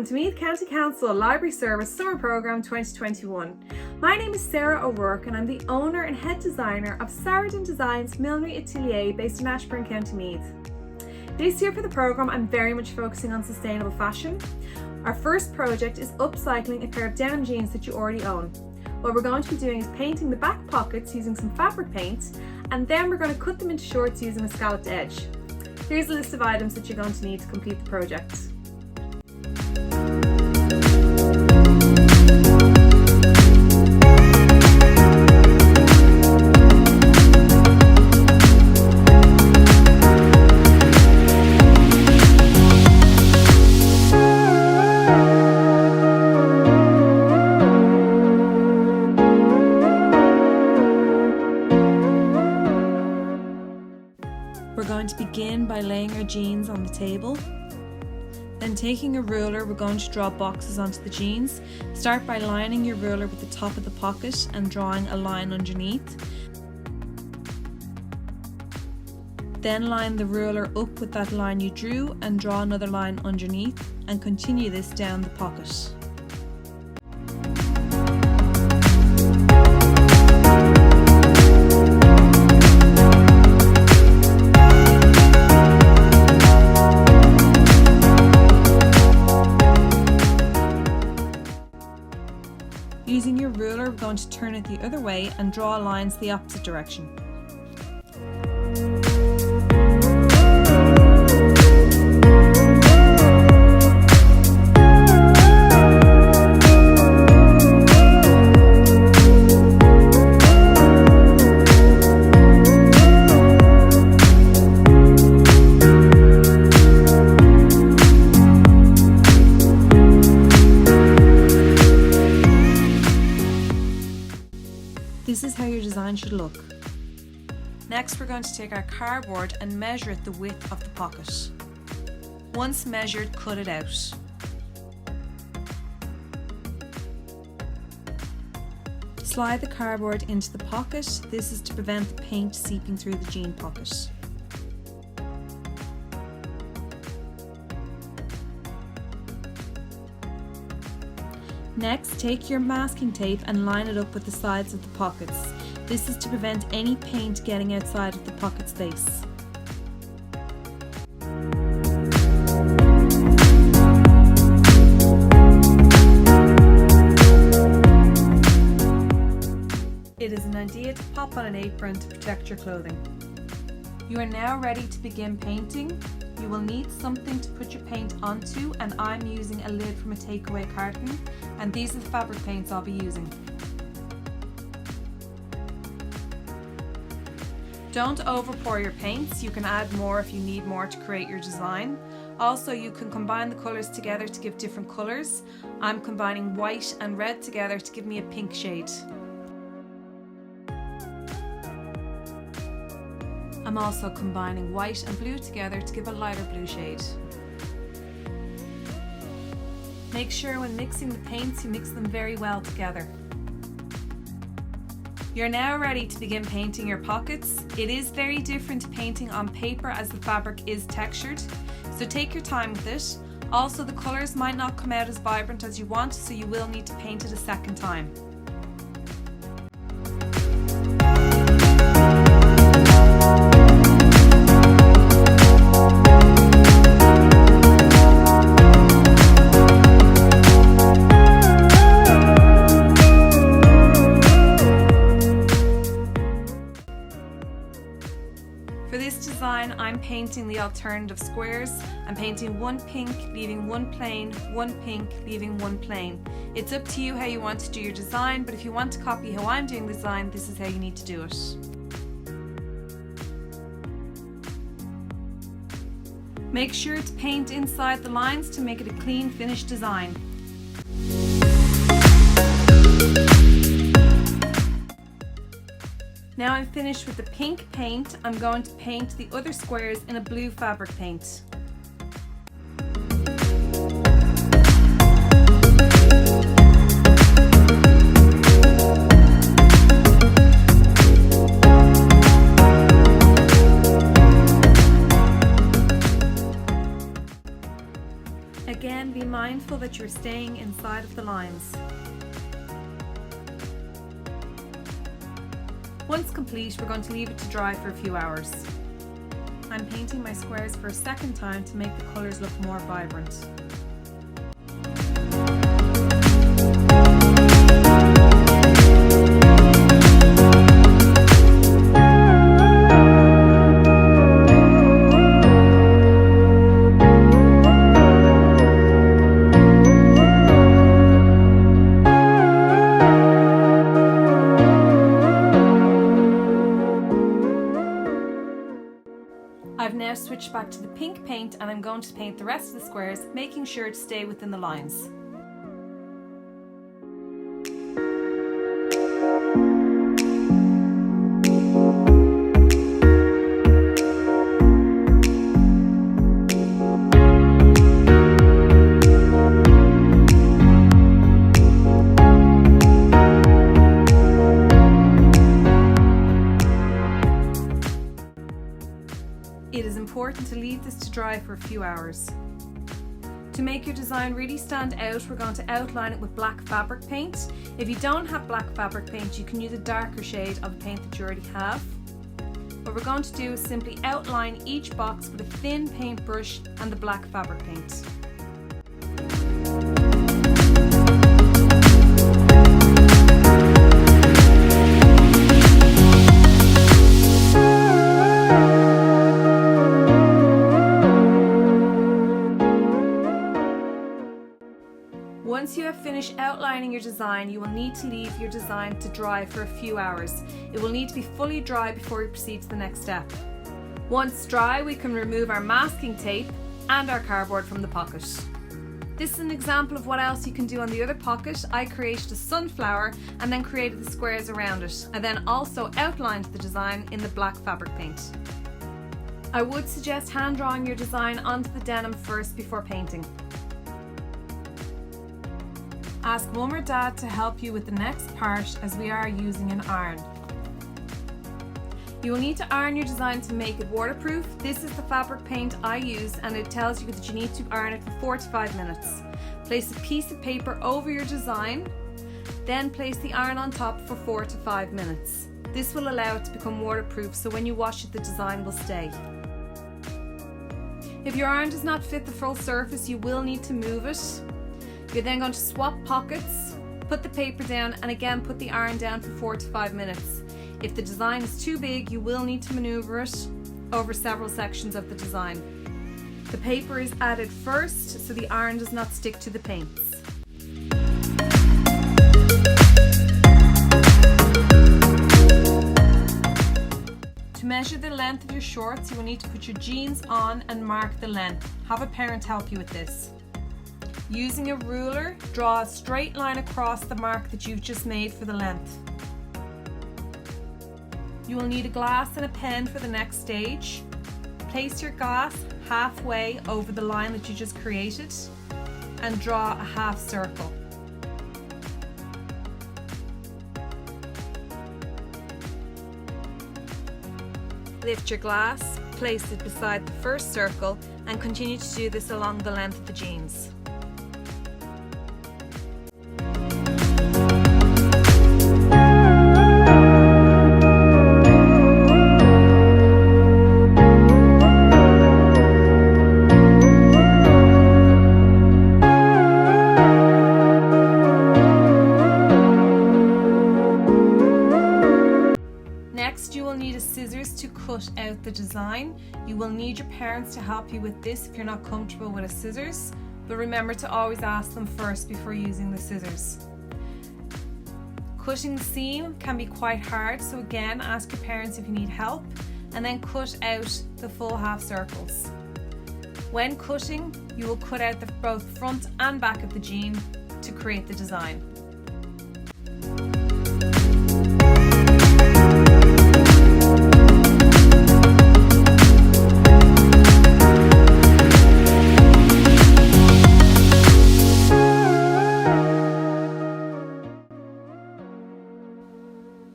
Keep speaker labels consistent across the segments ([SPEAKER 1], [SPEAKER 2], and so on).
[SPEAKER 1] to Meath County Council Library Service Summer Programme 2021. My name is Sarah O'Rourke and I'm the owner and head designer of Saraden Design's Millinery Atelier based in Ashburn, County Meath. This year for the programme I'm very much focusing on sustainable fashion. Our first project is upcycling a pair of denim jeans that you already own. What we're going to be doing is painting the back pockets using some fabric paint, and then we're going to cut them into shorts using a scalloped edge. Here's a list of items that you're going to need to complete the project.
[SPEAKER 2] We're going to begin by laying our jeans on the table. Then taking a ruler, we're going to draw boxes onto the jeans. Start by lining your ruler with the top of the pocket and drawing a line underneath. Then line the ruler up with that line you drew and draw another line underneath, and continue this down the pocket. Using your ruler, we're going to turn it the other way and draw lines the opposite direction. This is how your design should look. Next, we're going to take our cardboard and measure it the width of the pocket. Once measured, cut it out. Slide the cardboard into the pocket. This is to prevent the paint seeping through the jean pocket. Next, take your masking tape and line it up with the sides of the pockets. This is to prevent any paint getting outside of the pocket space. It is an idea to pop on an apron to protect your clothing. You are now ready to begin painting. You will need something to put your paint onto, and I'm using a lid from a takeaway carton, and these are the fabric paints I'll be using. Don't over pour your paints. You can add more if you need more to create your design. Also, you can combine the colours together to give different colours. I'm combining white and red together to give me a pink shade. I'm also combining white and blue together to give a lighter blue shade. Make sure when mixing the paints you mix them very well together. You're now ready to begin painting your pockets. It is very different to painting on paper as the fabric is textured, so take your time with it. Also, the colours might not come out as vibrant as you want, so you will need to paint it a second time. For this design, I'm painting the alternative squares. I'm painting one pink, leaving one plain, one pink, leaving one plain. It's up to you how you want to do your design, but if you want to copy how I'm doing the design, this is how you need to do it. Make sure to paint inside the lines to make it a clean, finished design. Now I'm finished with the pink paint. I'm going to paint the other squares in a blue fabric paint. be mindful that you're staying inside of the lines. Once complete, we're going to leave it to dry for a few hours. I'm painting my squares for a second time to make the colours look more vibrant. I've now switched back to the pink paint and I'm going to paint the rest of the squares, making sure to stay within the lines. It is important to leave this to dry for a few hours. To make your design really stand out, we're going to outline it with black fabric paint. If you don't have black fabric paint, you can use a darker shade of the paint that you already have. What we're going to do is simply outline each box with a thin paintbrush and the black fabric paint. Once you have finished outlining your design, you will need to leave your design to dry for a few hours. It will need to be fully dry before we proceed to the next step. Once dry, we can remove our masking tape and our cardboard from the pocket. This is an example of what else you can do on the other pocket. I created a sunflower and then created the squares around it. I then also outlined the design in the black fabric paint. I would suggest hand drawing your design onto the denim first before painting. Ask mum or dad to help you with the next part as we are using an iron. You will need to iron your design to make it waterproof. This is the fabric paint I use and it tells you that you need to iron it for 4 to 5 minutes. Place a piece of paper over your design, then place the iron on top for 4 to 5 minutes. This will allow it to become waterproof, so when you wash it, the design will stay. If your iron does not fit the full surface, you will need to move it. You're then going to swap pockets, put the paper down and again put the iron down for 4 to 5 minutes. If the design is too big, you will need to maneuver it over several sections of the design. The paper is added first so the iron does not stick to the paints. To measure the length of your shorts, you will need to put your jeans on and mark the length. Have a parent help you with this. Using a ruler, draw a straight line across the mark that you've just made for the length. You will need a glass and a pen for the next stage. Place your glass halfway over the line that you just created and draw a half circle. Lift your glass, place it beside the first circle and continue to do this along the length of the jeans. Next, you will need a scissors to cut out the design. You will need your parents to help you with this if you're not comfortable with a scissors, but remember to always ask them first before using the scissors. Cutting the seam can be quite hard, so again, ask your parents if you need help, and then cut out the full half circles. When cutting, you will cut out both front and back of the jean to create the design.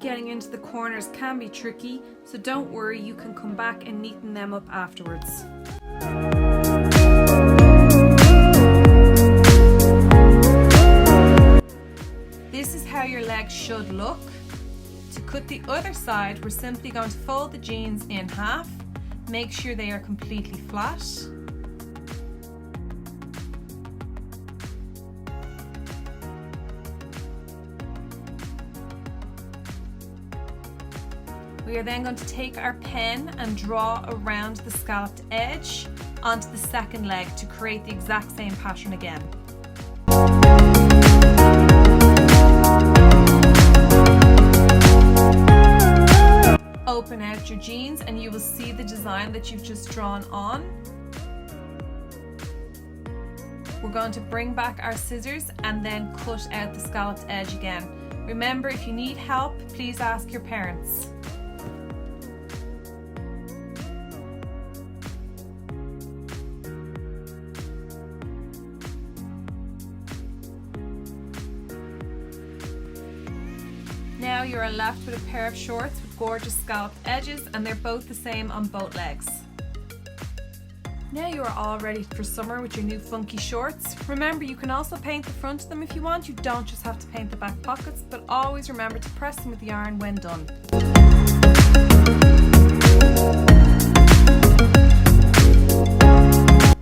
[SPEAKER 2] Getting into the corners can be tricky, so don't worry, you can come back and neaten them up afterwards. should look. To cut the other side, we're simply going to fold the jeans in half. Make sure they are completely flat. We are then going to take our pen and draw around the scalloped edge onto the second leg to create the exact same pattern again. Open out your jeans and you will see the design that you've just drawn on. We're going to bring back our scissors and then cut out the scalloped edge again. Remember, if you need help, please ask your parents. Now you are left with a pair of shorts with gorgeous scalloped edges, and they're both the same on both legs. Now you are all ready for summer with your new funky shorts. Remember, you can also paint the front of them if you want. You don't just have to paint the back pockets, but always remember to press them with the yarn when done.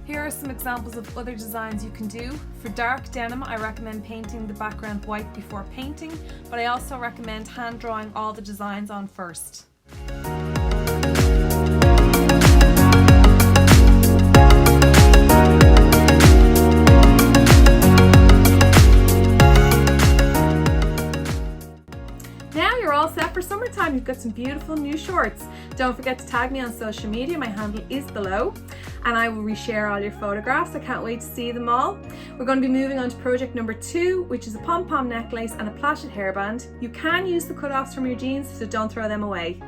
[SPEAKER 2] Here are some examples of other designs you can do. For dark denim, I recommend painting the background white before painting, but I also recommend hand drawing all the designs on first.
[SPEAKER 1] Now you're all set for summertime. You've got some beautiful new shorts. Don't forget to tag me on social media. My handle is below and I will reshare all your photographs. I can't wait to see them all. We're going to be moving on to project number 2, which is a pom-pom necklace and a plaited hairband. You can use the cut-offs from your jeans, so don't throw them away.